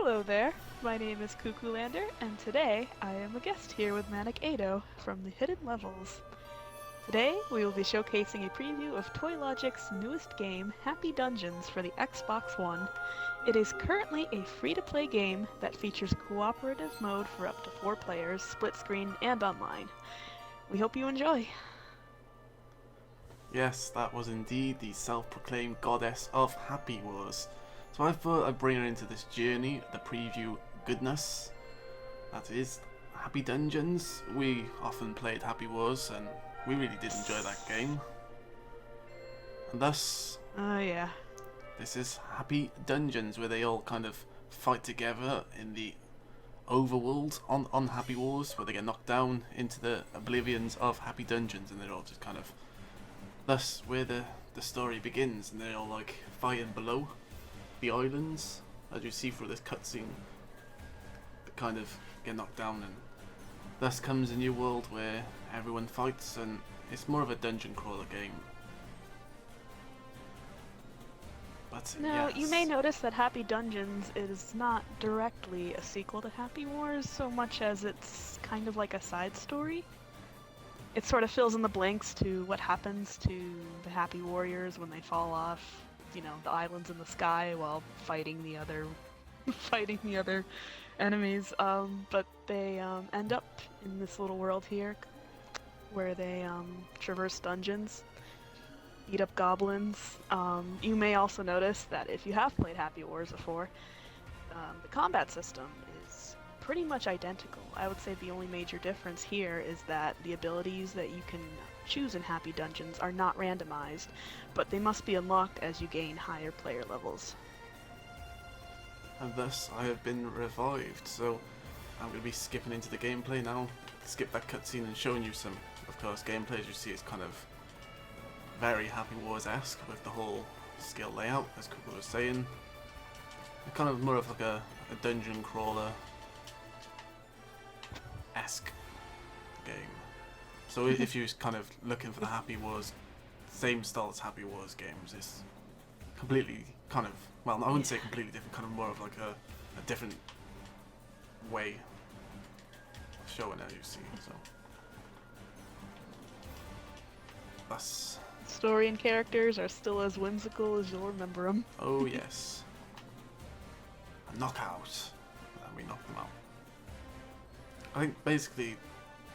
Hello there, my name is Cuckoolander, and today I am a guest here with Manic Ado from the Hidden Levels. Today we will be showcasing a preview of Toylogic's newest game, Happy Dungeons, for the Xbox One. It is currently a free-to-play game that features cooperative mode for up to 4 players, split screen, and online. We hope you enjoy. Yes, that was indeed the self-proclaimed goddess of Happy Wars. So I thought I'd bring her into this journey, the preview goodness. That is Happy Dungeons. We often played Happy Wars and we really did enjoy that game. And thus, Yeah. this is Happy Dungeons, where they all kind of fight together in the overworld on Happy Wars, where they get knocked down into the oblivions of Happy Dungeons, and they're all just kind of... Thus, where the story begins, and they're all like fighting below the islands, as you see through this cutscene, that kind of get knocked down, and thus comes a new world where everyone fights, and it's more of a dungeon crawler game. But Now, yes. you may notice that Happy Dungeons is not directly a sequel to Happy Wars so much as it's kind of like a side story. It sort of fills in the blanks to what happens to the Happy Warriors when they fall off, the islands in the sky while fighting the other enemies. But they end up in this little world here where they traverse dungeons, beat up goblins. You may also notice that if you have played Happy Wars before, the combat system is pretty much identical. I would say the only major difference here is that the abilities that you can choose in Happy Dungeons are not randomized, but they must be unlocked as you gain higher player levels. And thus I have been revived, so I'm going to be skipping into the gameplay now. Skip that cutscene and showing you some, of course, gameplay. As you see, it's kind of very Happy Wars-esque with the whole skill layout, as Cooper was saying. It's kind of more of like a dungeon crawler-esque game. So if you're kind of looking for the Happy Wars, same style as Happy Wars games, it's completely kind of, well, I wouldn't say completely different, kind of more of like a different way of showing it, you see. So that's... Story and characters are still as whimsical as you'll remember them. Oh yes. A knockout. And we knocked them out. I think basically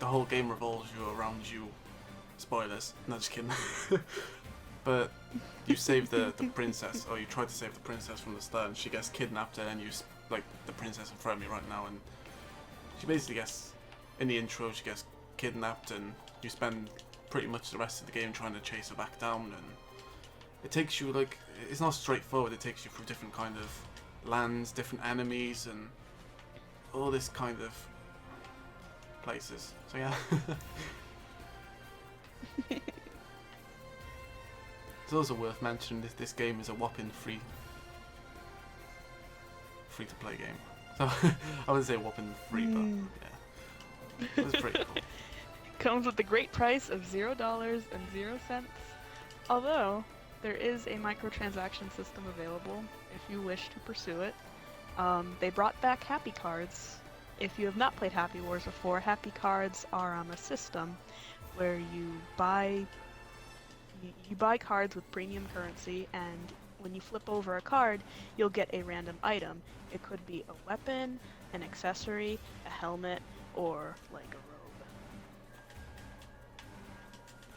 the whole game revolves around you. Spoilers. No, just kidding. But you save the princess, or you try to save the princess from the start, and she gets kidnapped, and you like the princess in front of me right now, and she basically gets, in the intro, she gets kidnapped, and you spend pretty much the rest of the game trying to chase her back down, and it takes you, like, it's not straightforward, it takes you through different kind of lands, different enemies, and all this kind of places. So yeah. It's also worth mentioning this game is a whopping free to play game. So I wouldn't say whopping free, but yeah, it was pretty cool. Comes with the great price of $0.00. Although there is a microtransaction system available if you wish to pursue it. They brought back Happy Cards. If you have not played Happy Wars before, Happy Cards are a system where you buy cards with premium currency, and when you flip over a card, you'll get a random item. It could be a weapon, an accessory, a helmet, or like a robe.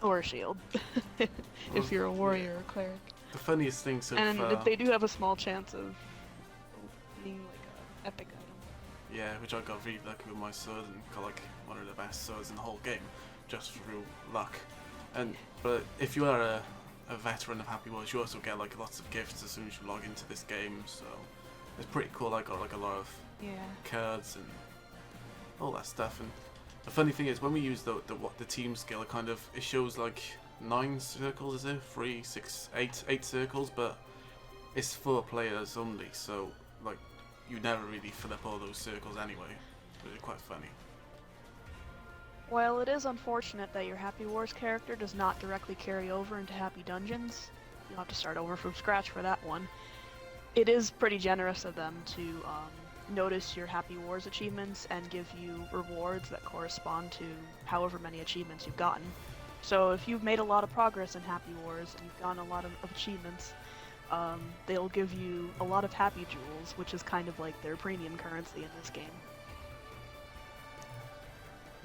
Or a shield, if you're a warrior or cleric. The funniest things of... And they do have a small chance of being like an epic item. Yeah, which I got really lucky with my sword and got like one of the best swords in the whole game, just through luck. But if you are a veteran of Happy Wars, you also get like lots of gifts as soon as you log into this game, so it's pretty cool. I got like a lot of cards and all that stuff. And the funny thing is, when we use the team skill, it shows like 9 circles, is it? 3, 6, 8 circles, but it's 4 players only, so like you never really fill up all those circles anyway. Which is quite funny. While it is unfortunate that your Happy Wars character does not directly carry over into Happy Dungeons, you'll have to start over from scratch for that one, it is pretty generous of them to notice your Happy Wars achievements and give you rewards that correspond to however many achievements you've gotten. So if you've made a lot of progress in Happy Wars and you've gotten a lot of achievements, they'll give you a lot of Happy Jewels, which is kind of like their premium currency in this game.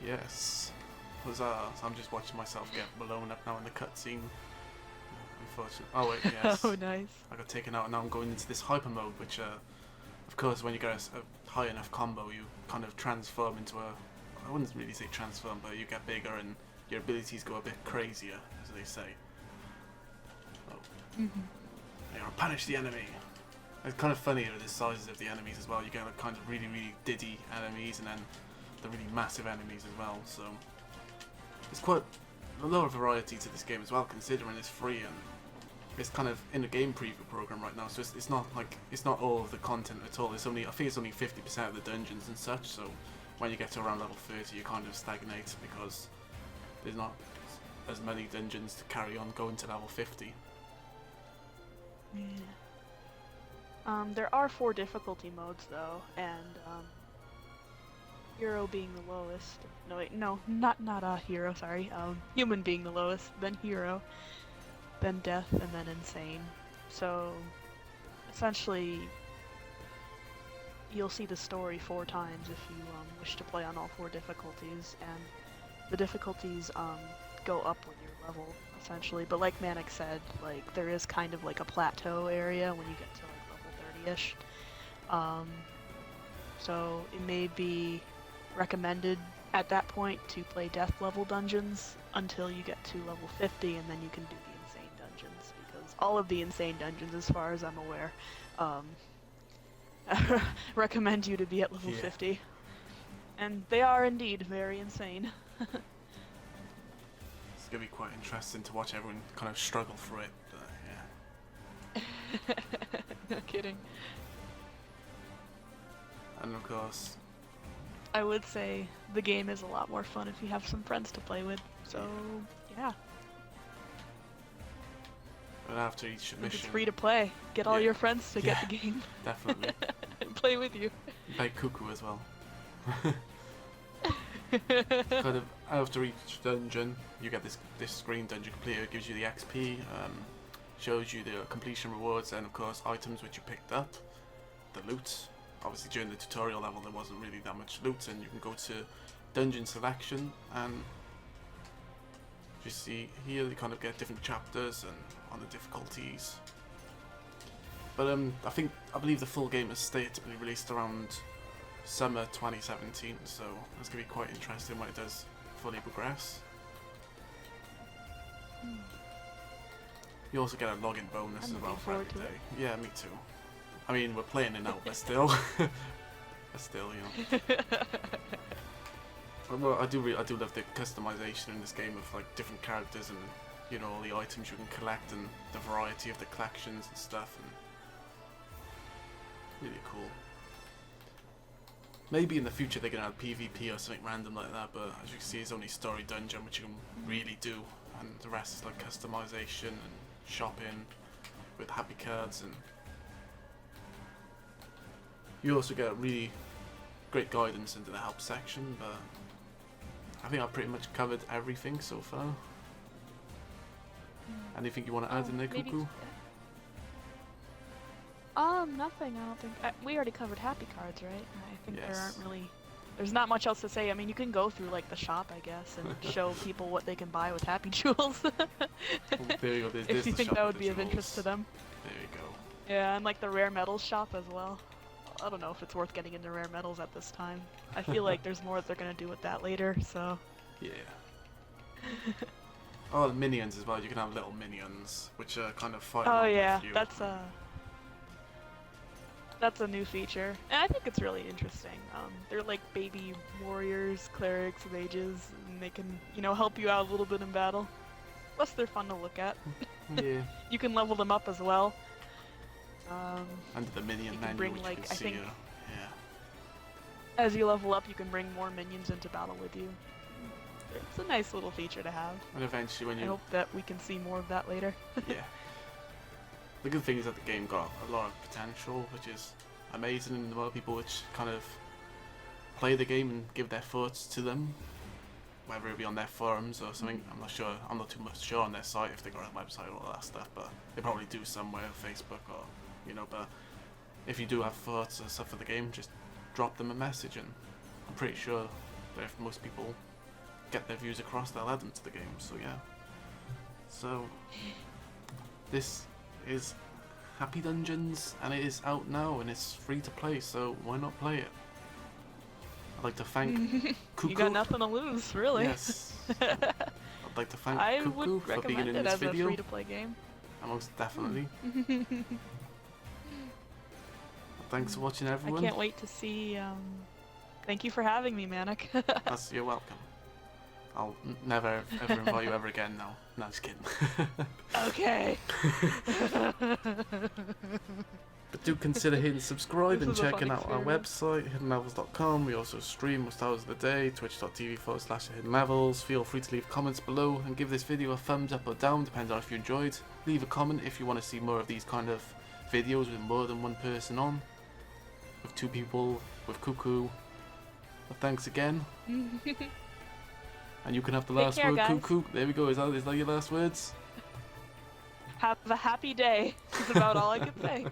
Yes. So I'm just watching myself get blown up now in the cutscene. Unfortunately. Oh wait, yes. Oh, nice. I got taken out and now I'm going into this hyper mode, which of course when you get a high enough combo you kind of transform into I wouldn't really say transform, but you get bigger and your abilities go a bit crazier, as they say. Oh. You're gonna punish the enemy. It's kind of funny the sizes of the enemies as well. You get like kind of really, really diddy enemies and then the really massive enemies as well. So there's quite a lot of variety to this game as well, considering it's free and it's kind of in a game preview program right now. So it's not like it's not all of the content at all. It's only I think it's only 50% of the dungeons and such. So when you get to around level 30, you kind of stagnate because there's not as many dungeons to carry on going to level 50. Yeah. There are 4 difficulty modes though, and Hero being the lowest. No, wait, no, not Hero. Sorry. Human being the lowest, then Hero, then Death, and then Insane. So essentially, you'll see the story 4 times if you wish to play on all 4 difficulties, and the difficulties go up with your level essentially. But like Manic said, like there is kind of like a plateau area when you get to like level 30ish. So it may be recommended at that point to play death level dungeons until you get to level 50, and then you can do the insane dungeons, because all of the insane dungeons, as far as I'm aware, recommend you to be at level 50. And they are indeed very insane. It's gonna be quite interesting to watch everyone kind of struggle through it, but yeah. No kidding. And of course, I would say the game is a lot more fun if you have some friends to play with, so yeah. but after each mission, It's free to play. Get all your friends to get the game. Definitely. And play with you. Play Cuckoo as well. Kind of after each dungeon, you get this screen dungeon completed. It gives you the XP, shows you the completion rewards, and of course items which you picked up, the loot. Obviously during the tutorial level there wasn't really that much loot, and you can go to dungeon selection and you see here you kind of get different chapters and on the difficulties. But I believe the full game is stated to be released around summer 2017, so it's going to be quite interesting when it does fully progress. You also get a login bonus as well for every day. Yeah, me too. I mean, we're playing it now, but still. But still, you know. Well, I do love the customization in this game of like different characters and, you know, all the items you can collect and the variety of the collections and stuff, and really cool. Maybe in the future they can add PvP or something random like that, but as you can see, it's only story dungeon which you can really do, and the rest is like customization and shopping with happy cards, and you also get really great guidance into the help section. But I think I've pretty much covered everything so far. Anything you want to add in there, Cuckoo? Nothing, I don't think. We already covered happy cards, right? I think there Yes. aren't really... There's not much else to say. I mean, you can go through, like, the shop, I guess, and show people what they can buy with happy jewels. There you go, there's If you the think shop that with would the be of interest to jewels. them. There you go. Yeah, and, like, the rare metals shop as well. I don't know if it's worth getting into rare metals at this time. I feel like there's more that they're going to do with that later, so... Yeah. Oh, the minions as well. You can have little minions, which are kind of fighting Oh along yeah, with you. that's a new feature, and I think it's really interesting. They're like baby warriors, clerics, mages, and they can, you know, help you out a little bit in battle. Plus, they're fun to look at. Yeah. You can level them up as well. Under the minion you can menu, bring, which like, you I can see. think- Yeah. As you level up, you can bring more minions into battle with you. It's a nice little feature to have. And eventually, when I you hope that we can see more of that later. yeah. The good thing is that the game got a lot of potential, which is amazing, and the more people which kind of play the game and give their thoughts to them, whether it be on their forums or something. I'm not sure. I'm not too much sure on their site if they got a website or all that stuff, but they probably do somewhere, Facebook or But if you do have thoughts or stuff for the game, just drop them a message, and I'm pretty sure that if most people get their views across, they'll add them to the game. So yeah. So this is Happy Dungeons, and it is out now, and it's free to play. So why not play it? I'd like to thank Cuckoo. You got nothing to lose, really. Yes. I'd like to thank I Cuckoo would for being recommend in it this as video. a free-to-play game. Most definitely. Thanks for watching, everyone. I can't wait to see. Thank you for having me, Manic. You're welcome. I'll never ever invite you ever again now. No, just kidding. Okay. But do consider hitting subscribe This and was a fun checking out our experiment. website, hiddenlevels.com. We also stream most hours of the day, twitch.tv/hiddenlevels. Feel free to leave comments below and give this video a thumbs up or down, depending on if you enjoyed. Leave a comment if you want to see more of these kind of videos with more than one person on. With 2 people, with Cuckoo. But thanks again. And you can have the last care, word, guys. Cuckoo. There we go. Is that your last words? Have a happy day. That's about all I can say.